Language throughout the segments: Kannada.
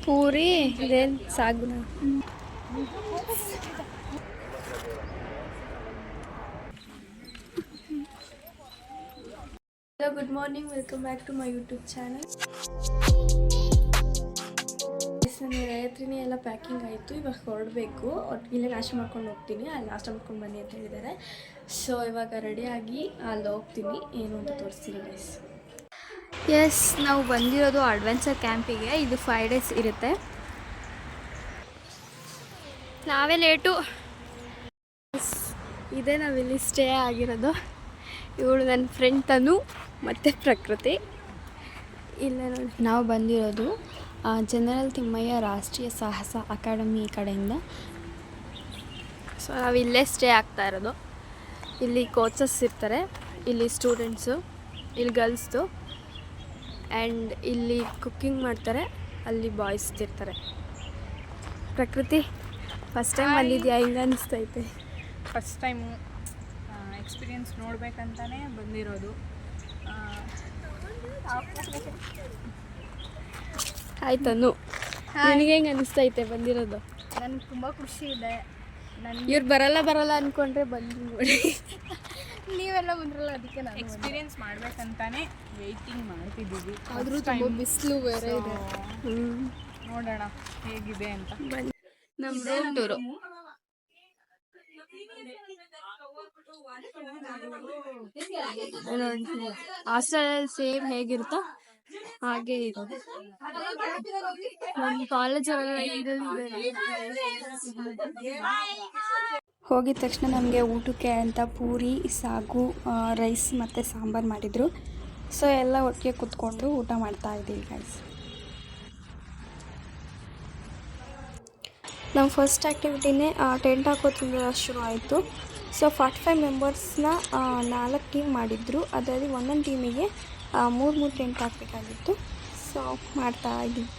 ಪೂರಿ ಇದೇನು ಸಾಗುನ. Hello, good morning, welcome back to my YouTube channel. ನಾನು ರಾತ್ರಿನೇ ಎಲ್ಲ ಪ್ಯಾಕಿಂಗ್ ಆಯಿತು. ಇವಾಗ ಹೊರಡಬೇಕು. ಇಲ್ಲೇ ನಾಷ್ಟ ಮಾಡ್ಕೊಂಡು ಹೋಗ್ತೀನಿ. ಅಲ್ಲಿ ನಾಷ್ಟ ಮಾಡ್ಕೊಂಡು ಬನ್ನಿ ಅಂತ ಹೇಳಿದ್ದಾರೆ. ಸೊ ಇವಾಗ ರೆಡಿಯಾಗಿ ಅಲ್ಲಿ ಹೋಗ್ತೀನಿ. ಏನು ಅಂತ ತೋರಿಸ್ತೀನಿ ಗೈಸ್. ಎಸ್, ನಾವು ಬಂದಿರೋದು ಅಡ್ವೆಂಚರ್ ಕ್ಯಾಂಪಿಗೆ. ಇದು 5 days ಇರುತ್ತೆ. ನಾವೇ ಲೇಟು. ಇದೇ ನಾವಿಲ್ಲಿ ಸ್ಟೇ ಆಗಿರೋದು. ಇವಳು ನನ್ನ ಫ್ರೆಂಡ್ ತನು ಮತ್ತು ಪ್ರಕೃತಿ. ಇಲ್ಲ ನೋಡಿ, ನಾವು ಬಂದಿರೋದು ಜನರಲ್ ತಿಮ್ಮಯ್ಯ ರಾಷ್ಟ್ರೀಯ ಸಾಹಸ ಅಕಾಡೆಮಿ ಕಡೆಯಿಂದ. ಸೊ ನಾವು ಇಲ್ಲೇ ಸ್ಟೇ ಆಗ್ತಾ ಇರೋದು. ಇಲ್ಲಿ ಕೋಚಸ್ ಇರ್ತಾರೆ, ಇಲ್ಲಿ ಸ್ಟೂಡೆಂಟ್ಸು, ಇಲ್ಲಿ ಗರ್ಲ್ಸ್ದು, ಆ್ಯಂಡ್ ಇಲ್ಲಿ ಕುಕ್ಕಿಂಗ್ ಮಾಡ್ತಾರೆ, ಅಲ್ಲಿ ಬಾಯ್ಸ್ ಇರ್ತಾರೆ. ಪ್ರಕೃತಿ ಫಸ್ಟ್ ಟೈಮ್ ಬಂದಿದ್ಯಾ? ಹಿಂಗೆ ಅನಿಸ್ತೈತೆ? ಫಸ್ಟ್ ಟೈಮು ಎಕ್ಸ್ಪೀರಿಯನ್ಸ್ ನೋಡ್ಬೇಕಂತಾನೆ ಬಂದಿರೋದು. ಆಯ್ತನು, ನಿನಗೆ ಹೆಂಗೆ ಅನಿಸ್ತೈತೆ ಬಂದಿರೋದು? ನನಗೆ ತುಂಬ ಖುಷಿ ಇದೆ. ಇವ್ರು ಬರಲ್ಲ ಅಂದ್ಕೊಂಡ್ರೆ ಬಂದು ನೋಡಿ. ನೀವೆಲ್ಲ ಬಂದ್ರಲ್ಲ, ಅದಕ್ಕೆ ನಾನು ಎಕ್ಸ್ಪೀರಿಯನ್ಸ್ ಮಾಡ್ಬೇಕಂತಾನೆ ವೆಯ್ಟಿಂಗ್ ಮಾಡ್ತಿದ್ದೀವಿ. ಆದರೂ ತುಂಬ ಬಿಸಿಲು ಬೇರೆ ಇದೆ. ನೋಡೋಣ ಹೇಗಿದೆ ಅಂತ. ನಮ್ಮ ರೂಮ್ ಟೂರು. ಹಾಸ್ಟೆಲಲ್ಲಿ ಸೇಮ್ ಹೇಗಿರುತ್ತೋ ಹಾಗೆ ಇರೋದು. ನಮ್ಮ ಕಾಲೇಜಲ್ಲೆಲ್ಲ ಹೋಗಿದ ತಕ್ಷಣ ನಮಗೆ ಊಟಕ್ಕೆ ಅಂತ ಪೂರಿ, ಸಾಗು, ರೈಸ್ ಮತ್ತು ಸಾಂಬಾರು ಮಾಡಿದರು. ಸೊ ಎಲ್ಲ ಒಟ್ಟಿಗೆ ಕೂತ್ಕೊಂಡು ಊಟ ಮಾಡ್ತಾ ಇದ್ದೀವಿ ಗೈಸ್. ನಮ್ಮ ಫಸ್ಟ್ ಆ್ಯಕ್ಟಿವಿಟಿನೇ ಟೆಂಟ್ ಹಾಕೋದ್ರಿಂದ ಶುರು ಆಯಿತು. ಸೊ 45 ಮೆಂಬರ್ಸ್ನ 4 ಟೀಮ್ ಮಾಡಿದ್ರು. ಅದರಲ್ಲಿ ಒಂದೊಂದು ಟೀಮಿಗೆ 3 ಟೆಂಟ್ ಹಾಕಬೇಕಾಗಿತ್ತು. ಸೊ ಮಾಡ್ತಾ ಇದ್ದೀವಿ.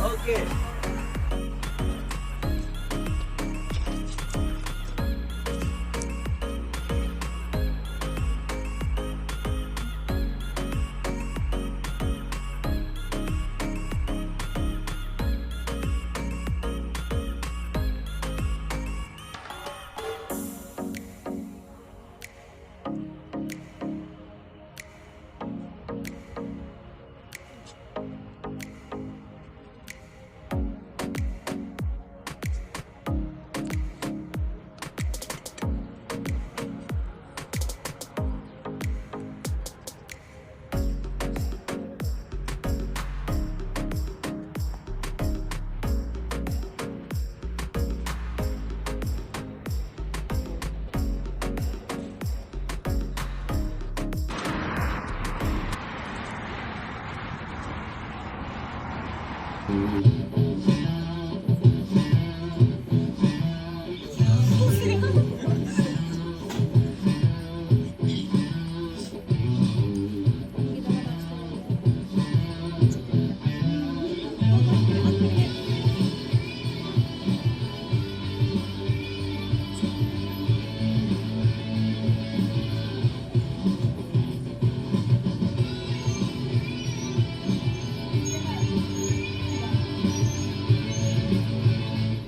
Okay.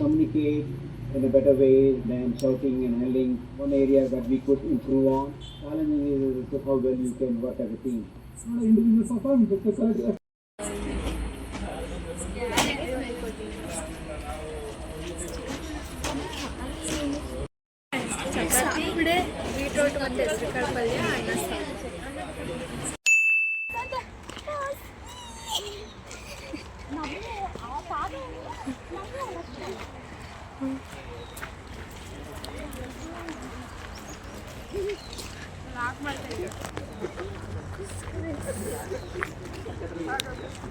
Communicate in a better way than shouting and yelling. One area that we could improve on. Challenging is how well you can work as a team. It's not an individual performance, it's a collective. Chapati, beetroot ಮತ್ತು ಹೆಸರುಕಾಳು ಪಲ್ಯ, ಅನ್ನ ಸಾರು.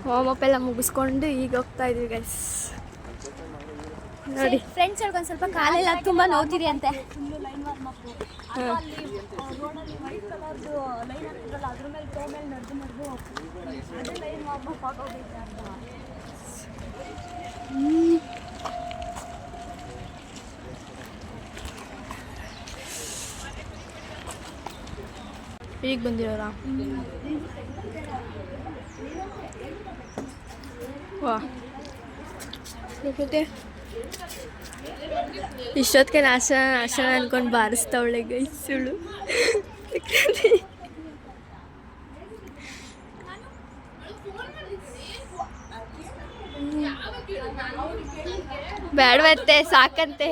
ವಾರ್ಮಪ್ ಎಲ್ಲ ಮುಗಿಸ್ಕೊಂಡು ಈಗ ಹೋಗ್ತಾ ಇದೀವಿ ಗೈಸ್. ನೋಡಿ ಫ್ರೆಂಡ್ಸ್ ಒಂದು ಸ್ವಲ್ಪ ಕಾಲೆಲ್ಲ ತುಂಬ ನೋಡ್ತಿದೆ ಅಂತೆ. ವೈಟ್ ಕಲರ್ದು ಲೈನ್ ಹಾಕಿದ್ರಲ್ಲ ಅದ್ರ ಮೇಲೆ ಟೋ ಮೇಲೆ ನಡೆದು ಅದೇ ಲೈನ್ ವಾರ್ಮಪ್ ಆಗೋಗೈತೆ ಅಂತ. ಈಗ ಬಂದಿರೋರಾ? ವಾ ಮತ್ತೆ ಇಷ್ಟೊತ್ತಿಗೆ ನಾಶ ಅನ್ಕೊಂಡು ಬಾರಿಸ್ತಾವಳೆ ಗೈಸುಳು. ಬೇಡವತ್ತೆ ಸಾಕಂತೆ.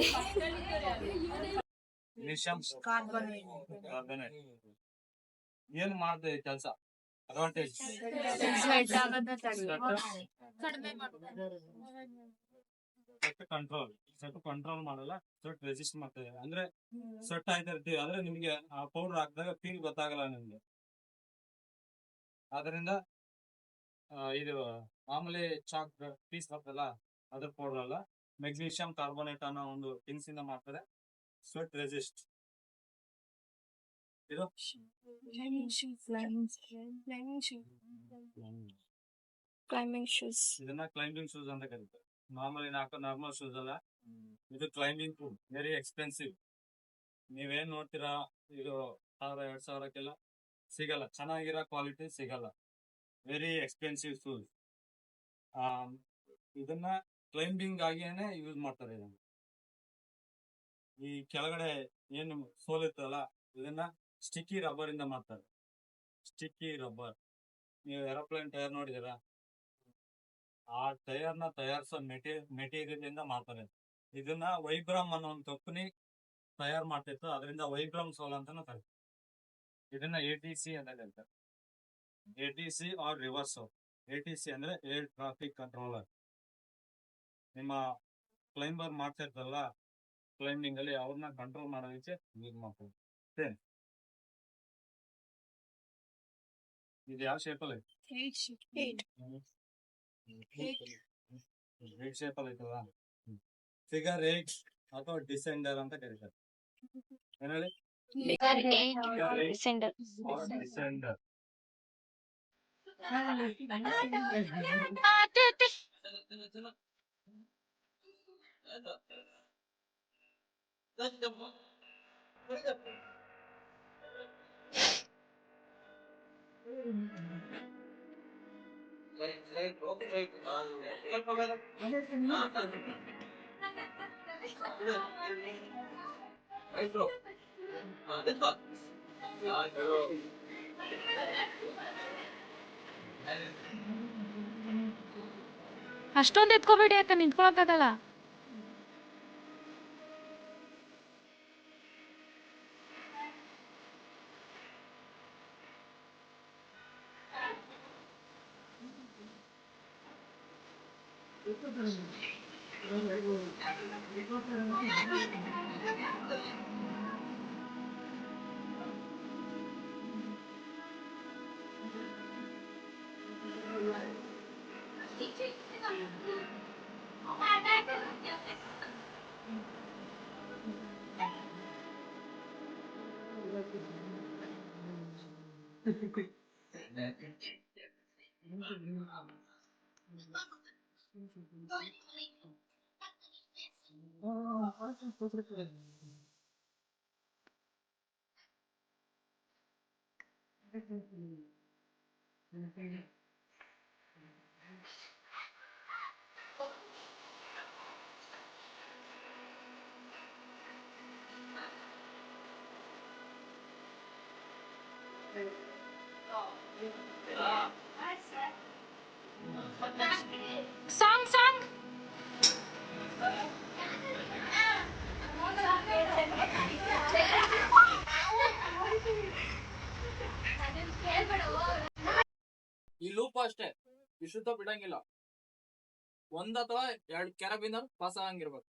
ಏನ್ ಮಾಡ್ದೆ ಕೆಲಸ ಅಡ್ವಾಂಟೇಜ್ ಕಂಟ್ರೋಲ್ ಮಾಡಲ್ಲ, ಸ್ವೆಟ್ ರೆಸಿಸ್ಟ್ ಮಾಡ್ತದೆ. ಅಂದ್ರೆ ಸ್ವೆಟ್ ಆಯ್ತಾ ಇರ್ತೀವಿ ಆದ್ರೆ ನಿಮ್ಗೆ ಆ ಪೌಡರ್ ಹಾಕಿದಾಗ ಫೀಲ್ ಗೊತ್ತಾಗಲ್ಲ ನಿಮ್ಗೆ. ಆದ್ರಿಂದ ಇದು ಮಾಮೂಲಿ ಚಾಕ್ ಪೀಸ್ ಬರ್ತಲ್ಲ ಅದ್ರ ಪೌಡರ್ ಅಲ್ಲ, ಮೆಗ್ನೀಷಿಯಂ ಕಾರ್ಬೋನೇಟ್ ಅನ್ನೋ ಒಂದು ಥಿಂಗ್ಸ್ ಇಂದ ಮಾಡ್ತಾರೆ. ಸ್ವೆಟ್ ರೆಸಿಸ್ಟ್ ಇದು ಕ್ಲೈಂಬಿಂಗ್ ಶೂಸ್. ಇದನ್ನ ಕ್ಲೈಂಬಿಂಗ್ ಶೂಸ್ ಅಂತ ಕರೀತಾರೆ. ಮಾಮೂಲಿ ನಾರ್ಮಲ್ ಶೂಸ್ ಅಲ್ಲ, ಇದು ಕ್ಲೈಂಬಿಂಗ್ ಶೂ. Very expensive. ನೀವೇನ್ ನೋಡ್ತೀರಾ ಇದು 1000-2000ಕ್ಕೆಲ್ಲ ಸಿಗಲ್ಲ, ಚೆನ್ನಾಗಿರೋ ಕ್ವಾಲಿಟಿ ಸಿಗಲ್ಲ. Very expensive shoes. ಇದನ್ನ ಕ್ಲೈಂಬಿಂಗ್ ಆಗಿನೇ ಯೂಸ್ ಮಾಡ್ತಾರೆ. ಇದನ್ನ ಈ ಕೆಳಗಡೆ ಏನು ಸೋಲ್ ಇರ್ತಲ್ಲ ಇದನ್ನ ಸ್ಟಿಕ್ಕಿ ರಬ್ಬರ್ ಇಂದ ಮಾಡ್ತಾರೆ. ಸ್ಟಿಕ್ಕಿ ರಬ್ಬರ್, ನೀವು ಏರೋಪ್ಲೇನ್ ಟೈರ್ ನೋಡಿದಿರಾ, ಆ ಟೈರ್ ನ ತಯಾರಿಸೋ ಮೆಟೀರಿಯಲ್ ಇಂದ ಮಾಡ್ತಾರೆ. ಇದನ್ನ ವೈಬ್ರಮ್ ಅನ್ನೋ ಒಂದು ಕಂಪನಿ ತಯಾರು ಮಾಡ್ತಿತ್ತು, ಅದರಿಂದ ವೈಬ್ರಮ್ ಸೋಲ್ ಅಂತಾನು ಕರೀತಾರೆ. ಇದನ್ನ ATC ಅಂತ ಕರೀತಾರೆ. ATC are reverse. ATC ಅಂದ್ರೆ ಏರ್ ಟ್ರಾಫಿಕ್ ಕಂಟ್ರೋಲರ್. ನಿಮ್ಮ ಕ್ಲೈಂಬರ್ ಮಾಡ್ತಾ ಇರ್ತಲ್ಲ ಕ್ಲೈಂಬಿಂಗ್ ಅಲ್ಲಿ, ಅವ್ರನ್ನ ಕಂಟ್ರೋಲ್ ಮಾಡೋದಕ್ಕೆ ಯೂಸ್ ಮಾಡ್ತಾರೆ. ಇದು ಯಾವ ಶೇಪಲ್ಲಿ? ಏಟ್ ಶೇಪಲ್ಲಿ ಐತಲ್ಲ, ಫಿಗರ್ 8 ಅಥವಾ ಡಿಸೆಂಡರ್ ಅಂತ ಕರೀತಾರೆ. ಏನ್ ಹೇಳಿ? ಡಿಸೆಂಡರ್. ಅಷ್ಟೊಂದು ಎತ್ಕೋಬೇಡಿ ಅಕ್ಕ, ನಿಂತ್ಕೊಳಕ್ಕಾಗಲ್ಲ. ಸಾಂಗ್ ಈ ಲೂಪ್ ಅಷ್ಟೇ, ವಿಶುದ್ಧ ಬಿಡಂಗಿಲ್ಲ. 1 ಅಥವಾ 2 ಕ್ಯಾರಬಿನರ್ ಪಾಸ್ ಆಗಂಗಿರ್ಬೇಕು.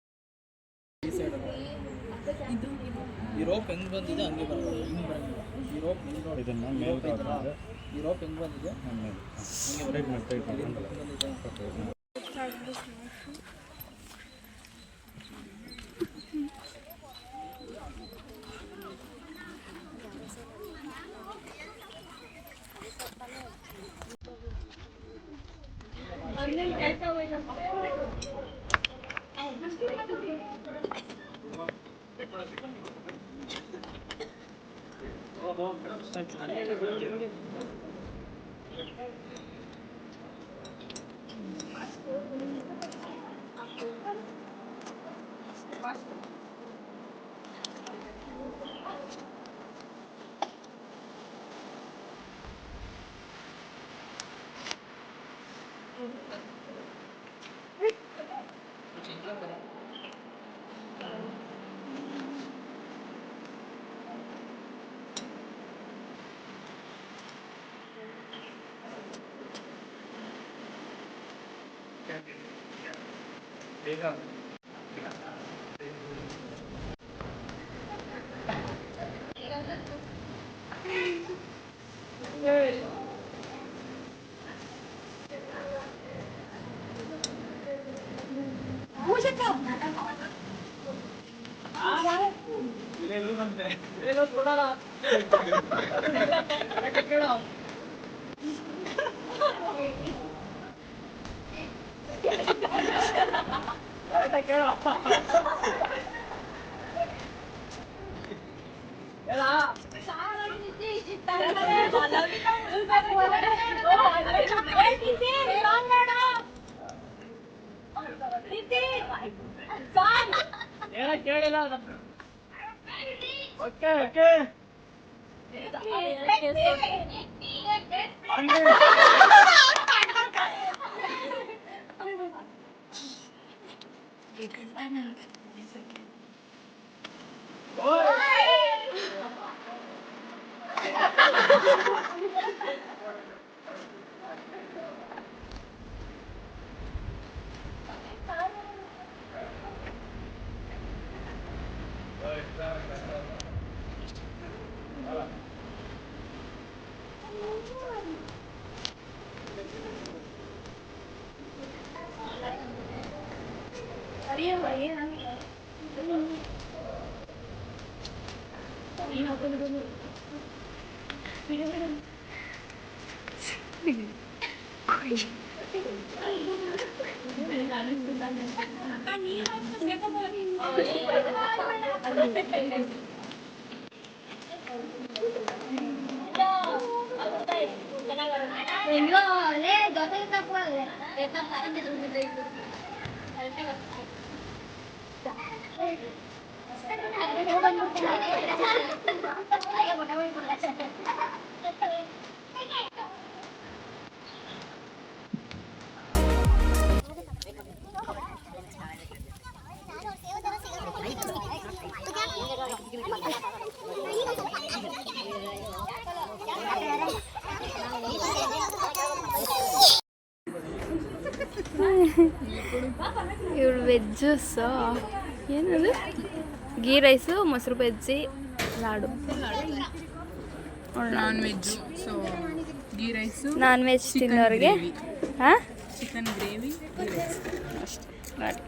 ಈ ರೋಪ್ ಹೆಂಗೆ ಬಂದಿದೆ ಹಂಗೆ ಬರೋದು, ಹಿಂಗೆ ಬರೋಂಗಿಲ್ಲ. ಈ ರೋಪ್ ನೋಡಿ, ಇದನ್ನ ಈ ಮೇಲೆ ರೋಪ್ ಐತಲ್ಲ, ಈ ರೋಪ್ ಹೆಂಗೆ ಬಂದಿದೆ ಹಂಗೆ ಬಂದಿದೆ. ಇವ್ರು ವೆಜ್ಜು ಏನದು ಗೀ ರೈಸು ಮೊಸರು bajji laddu non veg, so ghee rice, non veg ತಿನ್ನೋರಿಗೆ ಹಾಂ ಚಿಕನ್ ಗ್ರೇವಿ, ಅಷ್ಟೇ ಲಾಡು.